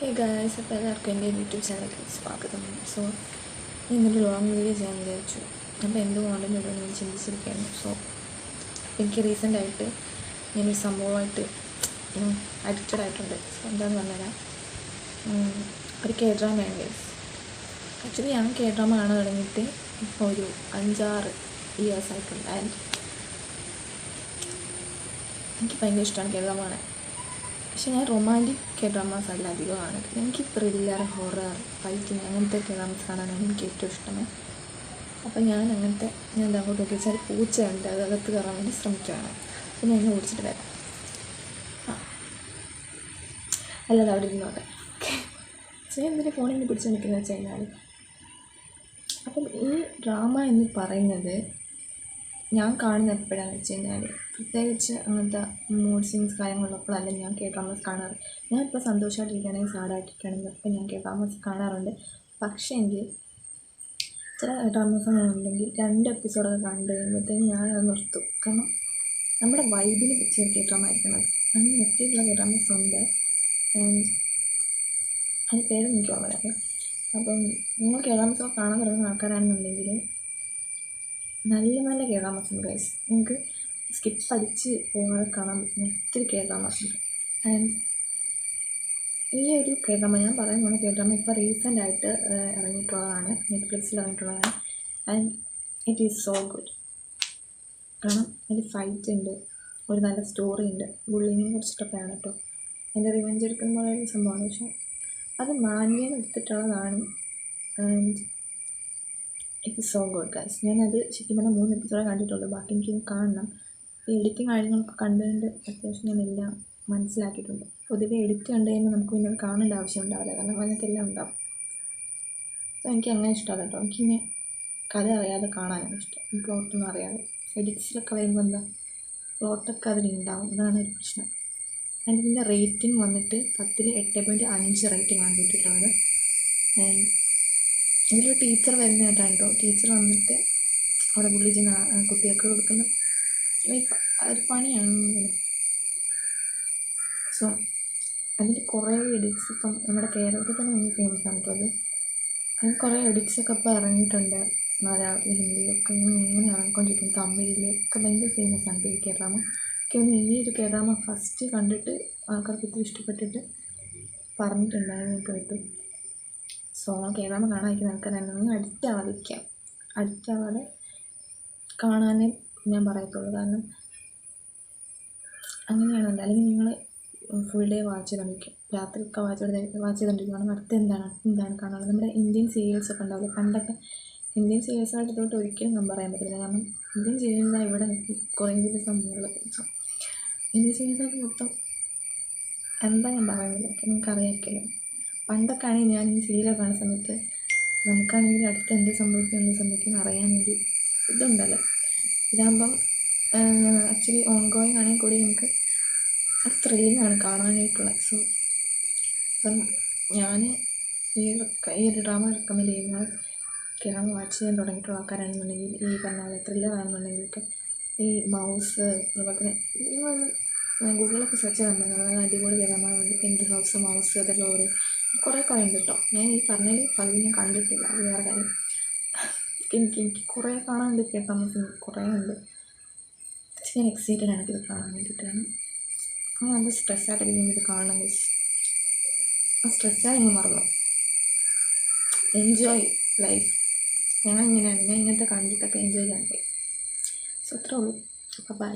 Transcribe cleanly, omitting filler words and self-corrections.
Hey guys, അപ്പോൾ എല്ലാവർക്കും എൻ്റെ യൂട്യൂബ് ചാനലിലേക്ക് സ്വാഗതം. സോ ഇന്നൊരു ലോങ് വീഡിയോ ചെയ്യാൻ വിചാരിച്ചു. അപ്പോൾ എന്തുകൊണ്ടെന്ന് ഇവിടെ ഞാൻ ചിന്തിച്ചിരിക്കുകയാണ്. സോ എനിക്ക് റീസെൻ്റായിട്ട് ഞാനൊരു സംഭവമായിട്ട് അഡിക്റ്റഡ് ആയിട്ടുണ്ട്. സോ എന്താണെന്ന് പറഞ്ഞുതരാം. ഒരു K-ഡ്രാമയാണ് ഗൈസ്. ആക്ച്വലി ഞാൻ K-ഡ്രാമ കാണാൻ തുടങ്ങിയിട്ട് ഇപ്പോൾ ഒരു 5-6 ഇയേഴ്സ് ആയിട്ടുണ്ട്. ആൻഡ് എനിക്ക് ഭയങ്കര ഇഷ്ടമാണ് K-ഡ്രാമ കാണാൻ. പക്ഷെ ഞാൻ റൊമാൻറ്റിക് K-ഡ്രാമാസ് അല്ല അധികം കാണുന്നത്. എനിക്ക് ത്രില്ലർ, ഹൊറർ, ഫൈറ്റിങ് അങ്ങനത്തെ K-ഡ്രാമാസ് കാണാനാണ് എനിക്ക് ഏറ്റവും ഇഷ്ടമേ. അപ്പോൾ ഞാൻ അങ്ങനത്തെ അങ്ങോട്ട് നോക്കിച്ചാൽ പൂച്ചയുണ്ട്, അത് അകത്ത് കയറാൻ വേണ്ടി ശ്രമിക്കുകയാണ്. അപ്പോൾ ഞാൻ ഇങ്ങനെ ഓടിച്ചിട്ട് വരാം. അല്ലാതെ അവിടെ ഇരുന്നോട്ടെ. ഓക്കെ. സോ ഞാൻ എന്തിനാണ് ഫോണിൽ നിന്ന് പിടിച്ച് നിൽക്കുന്നത് വെച്ച് കഴിഞ്ഞാൽ, അപ്പം ഈ ഡ്രാമ എന്ന് പറയുന്നത് ഞാൻ കാണുന്നത് എപ്പോഴാണെന്ന് വെച്ച് കഴിഞ്ഞാൽ, പ്രത്യേകിച്ച് അങ്ങനത്തെ മൂഡ് സ്വിങ്സ് കാര്യങ്ങളുള്ളപ്പോഴല്ല ഞാൻ K-ഡ്രാമാസ് കാണാറ്. ഞാനിപ്പോൾ സന്തോഷമായിട്ടിരിക്കുകയാണെങ്കിൽ സാഡായിട്ടിരിക്കുകയാണെങ്കിൽ അപ്പോൾ ഞാൻ K-ഡ്രാമാസ് കാണാറുണ്ട്. പക്ഷേ എങ്കിൽ ചില ഡ്രാമാസ് ഉണ്ടെങ്കിൽ 2 എപ്പിസോഡൊക്കെ കണ്ടു കഴിയുമ്പോഴത്തേക്കും ഞാനത് നിർത്തും. കാരണം നമ്മുടെ വൈബിന് പിടിച്ച K-ഡ്രാമ ആയിരിക്കണം. അങ്ങനെ നിർത്തിയിട്ടുള്ള K-ഡ്രാമാസ് ഉണ്ട്. ആൻഡ് അതിൻ്റെ പേര് എനിക്ക് ഓർമ്മയില്ല. അപ്പം നിങ്ങൾ K-ഡ്രാമാസ് കാണാൻ തുടങ്ങുന്ന ആൾക്കാരാണെന്നുണ്ടെങ്കിൽ നല്ല K-ഡ്രാമാസ് ഉണ്ട് ഗൈസ്. നിങ്ങൾക്ക് സ്കിപ്പ് അടിച്ച് പോകാതെ കാണാൻ പറ്റുന്ന ഒത്തിരി K-ഡ്രാമാസ് ഉണ്ട്. ആൻഡ് ഈ ഒരു K-ഡ്രാമ ഞാൻ പറയാൻ പോകുന്ന K-ഡ്രാമ ഇപ്പോൾ റീസെൻ്റായിട്ട് ഇറങ്ങിയിട്ടുള്ളതാണ്, നെറ്റ്ഫ്ലിക്സിൽ ഇറങ്ങിയിട്ടുള്ളതാണ്. And it is so good. കാരണം അതിൽ ഫൈറ്റ് ഉണ്ട്, ഒരു നല്ല സ്റ്റോറി ഉണ്ട്, ബുള്ളിങ്ങിനെ കുറിച്ചിട്ടൊക്കെയാണ് കേട്ടോ. എൻ്റെ റിവെഞ്ച് എടുക്കുന്ന പോലെയൊരു സംഭവമാണ്. പക്ഷേ അത് മാന്യന്ന് എടുത്തിട്ടുള്ളതാണ്. And it so good guys. ഞാനത് ശരിക്കും പറഞ്ഞാൽ 3 എപ്പിസോഡേ കണ്ടിട്ടുള്ളൂ. ബാക്കി എനിക്ക് കാണണം. ഈ എഡിറ്റിങ് കാര്യങ്ങളൊക്കെ കണ്ടുകൊണ്ട് അത്യാവശ്യം ഞാൻ എല്ലാം മനസ്സിലാക്കിയിട്ടുണ്ട്. പൊതുവെ എഡിറ്റ് കണ്ടു കഴിയുമ്പോൾ നമുക്ക് പിന്നെ കാണേണ്ട ആവശ്യം ഉണ്ടാവില്ല, കാരണം അതിനകത്ത് എല്ലാം ഉണ്ടാവും. സോ എനിക്ക് അങ്ങനെ ഇഷ്ടമല്ല കേട്ടോ. എനിക്കിങ്ങനെ കഥ അറിയാതെ കാണാനാണ് ഇഷ്ടം, പ്ലോട്ടൊന്നും അറിയാതെ. എഡിറ്റ്സിലൊക്കെ വരുമ്പോൾ എന്താ പ്ലോട്ടൊക്കെ അതിലുണ്ടാവും, അതാണ് ഒരു പ്രശ്നം. ആൻഡ് ഇതിൻ്റെ റേറ്റിംഗ് വന്നിട്ട് 10ൽ 8.5 റേറ്റിംഗാണ് കിട്ടിയിട്ടുള്ളത്. ആൻഡ് ഇതിലൊരു ടീച്ചർ വരുന്നതായിട്ടാണ് കേട്ടോ. ടീച്ചർ വന്നിട്ട് അവിടെ പുള്ളി ചെയ്യുന്ന കുട്ടികൾക്ക് കൊടുക്കുന്ന ഒരു പണിയാണ്. സോ അതിൻ്റെ കുറേ എഡിറ്റ്സ് ഇപ്പം നമ്മുടെ കേരളത്തിൽ തന്നെ ഭയങ്കര ഫേമസ് ആണ് കേട്ടോ. അതിന് കുറേ എഡിറ്റ്സൊക്കെ ഇപ്പോൾ ഇറങ്ങിയിട്ടുണ്ട്. മലയാളത്തിൽ, ഹിന്ദിയിലൊക്കെ ഇങ്ങനെ ഇറങ്ങിക്കൊണ്ടിരിക്കും. തമിഴിലൊക്കെ ഭയങ്കര ഫേമസ് ആണ് ഈ K-ഡ്രാമ. എനിക്ക് തോന്നുന്നു ഈ ഒരു K-ഡ്രാമ ഫസ്റ്റ് കണ്ടിട്ട് ആൾക്കാർക്ക് ഇത്തിരി ഇഷ്ടപ്പെട്ടിട്ട് പറഞ്ഞിട്ടുണ്ടായിരുന്നു കേട്ടു. സോ K-ഡ്രാമ കാണാതിരിക്കുന്ന ആൾക്കാരാണെങ്കിൽ അഡിക്റ്റ് ആവാതെ കാണാനേ ഞാൻ പറയത്തുള്ളൂ. കാരണം അങ്ങനെയാണ്. അല്ലെങ്കിൽ നിങ്ങൾ ഫുൾ ഡേ വാച്ച് ചെയ്തുകൊണ്ടിരിക്കും, രാത്രിയൊക്കെ വാച്ച് ചെയ്തുകൊണ്ടിരിക്കുകയാണ്. അടുത്ത് എന്താണ് കാണുന്നത്. നമ്മുടെ ഇന്ത്യൻ സീരിയൽസൊക്കെ ഉണ്ടാവില്ല പണ്ടൊക്കെ. ഇന്ത്യൻ സീരിയൽസായിട്ട് തൊട്ട് ഒരിക്കലും കമ്പയർ ചെയ്യാൻ പറ്റില്ല. കാരണം ഇന്ത്യൻ സീരിയൽസാണ് ഇവിടെ കുറേ സംഭവങ്ങളൊക്കെ. സോ ഇന്ത്യൻ സീരിയൽസൊക്കെ മൊത്തം എന്താ ഞാൻ പറയുന്നില്ല, നിങ്ങൾക്കറിയാമല്ലോ. പണ്ടൊക്കെ ആണെങ്കിൽ ഞാൻ ഈ സീരിയലൊക്കെ കാണുന്ന സമയത്ത് നമുക്കാണെങ്കിൽ അടുത്ത് എന്ത് സംഭവിക്കും അറിയാനൊരു ഇതുണ്ടല്ലോ. ഇതാകുമ്പം ആക്ച്വലി ഓൺഗോയിങ് ആണെങ്കിൽ കൂടി നമുക്ക് അത് ത്രില്ലിങ്ങാണ് കാണാനായിട്ടുള്ളത്. സോ അപ്പം ഞാൻ ഈ ഒരു ഡ്രാമ റെക്കമെൻഡ് ചെയ്യുന്നത്, K-ഡ്രാമ വാച്ച് ചെയ്യാൻ തുടങ്ങിയിട്ടുള്ള ആൾക്കാരാണെന്നുണ്ടെങ്കിൽ, ഈ പറഞ്ഞ പോലെ ത്രില്ലറാണെന്നുണ്ടെങ്കിലൊക്കെ ഈ മൗസ്, അതുപോലെ തന്നെ നിങ്ങൾ ഗൂഗിളൊക്കെ സെർച്ച് ചെയ്താൽ മതി. നല്ല അടിപൊളി K-ഡ്രാമ ഉണ്ട്. പെൻറ്റ് ഹൗസ്, മൗസ്, അതെല്ലാം കുറേ ഉണ്ട് കേട്ടോ. ഞാൻ ഈ പറഞ്ഞതിൽ പകുതി ഞാൻ കണ്ടിട്ടില്ല, അത് വേറെ കാര്യം. എനിക്ക് കുറേ കാണാനുണ്ട് K-ഡ്രാമാസ്, കുറേ ഉണ്ട്. പക്ഷെ ഞാൻ എക്സൈറ്റഡ് ആണ് ഇത് കാണാൻ വേണ്ടിയിട്ടാണ്. നല്ല സ്ട്രെസ്സായിട്ടിരിക്കും ഇത് കാണണം. ആ സ്ട്രെസ്സായി നിങ്ങൾ മറന്നു എൻജോയ് ലൈഫ്. ഞാൻ ഇങ്ങനെയാണ്, ഞാൻ ഇങ്ങനത്തെ കണ്ടിട്ടൊക്കെ എൻജോയ് ചെയ്യാൻ കഴിയും. സോ അത്രേ ഉള്ളൂ. അപ്പോൾ ബൈ.